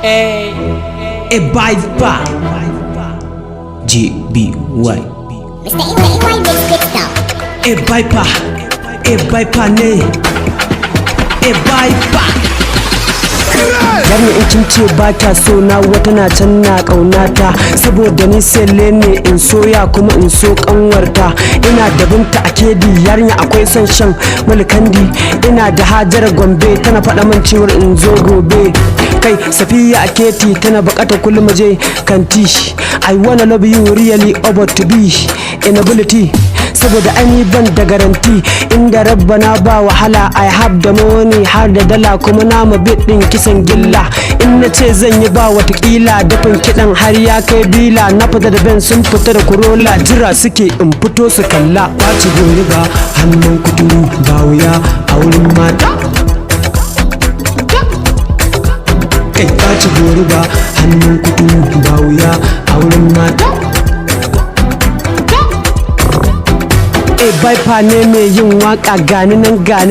A-VIPER JBY Mr. AY makes good stuff. A-VIPER ne A-VIPER. Yarni in kin ce ba ta so na wata na can na ƙaunata, saboda ni selle ne in soya kuma in so ƙanwarta. Ina da binta a kedi, yarinya akwai son shan mulkandi. Ina da Hajar Gombe tana faɗa min cewar in zo gobe. Kai Safiya a keti tana buƙatar kullum je kanti. I wanna love you really over to be inability, saboda ani ban da garanti. Inda rabbana ba wahala, I have the money har da dala, kuma na mabit din kisan gilla. In na ce zan yi ba watakila, dafin kiɗan har ya kai bila. Na fita da Ben sun fita da Corolla, jira suke in fito su kalla. Ɓaci gori ba hannun kuturu ba wuya a wurin mata. Kai ɓaci gori ba hannun kuturu ba wuya a wurin mata. A-VIPER ne mai yin waka, gani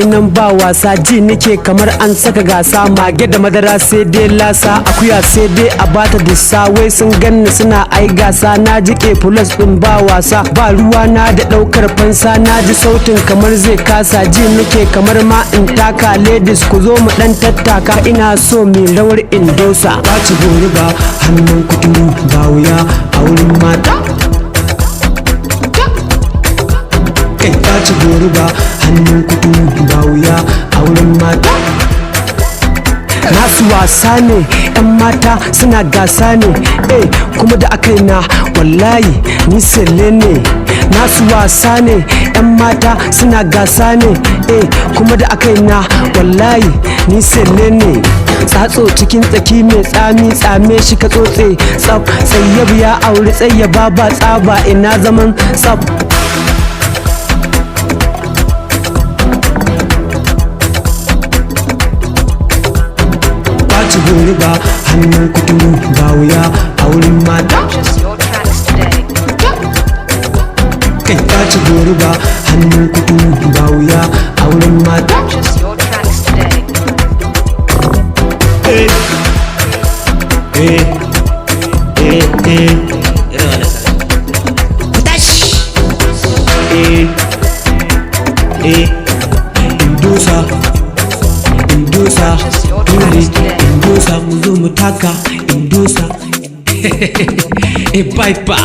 nan ba wasa. Ji nake kamar an saka gasa, mage da madara sai dai lasa, akuya sai dai a bata dissa. Wai sun ganni suna ai gasa, na jike plus din ba wasa. Ba ruwa na da daukar fansa, na ji sautin kamar zai kasa. Ji nake kamar ma in taka, ladies ku zo mu dan tattaka. Ina so mai rawar indosa. Ɓaci gori ba hannun kuturu ba wuya a wurin mata. Kai ɓaci gori ba hannun kuturu ba wuya a wurin mata. Nasu wasa ne, 'yan mata suna gasa ne, kuma da akai na wallahi ni selle ne. Nasu wasa ne, 'yan mata suna gasa ne, kuma da akai na wallahi ni selle ne. Tsatso cikin tsaki mai tsami, tsame shi ka tsotse tsaf. Tsayyab ya auri tsayyaba ba tsaba, ina zaman tsaf. Ɓaci gori ba hannun kuturu ba wuya a wurin mata. Kai ɓaci gori ba hannun kuturu ba wuya a wurin mata. Indosa indosa mu zo mu taka indosa. A-VIPER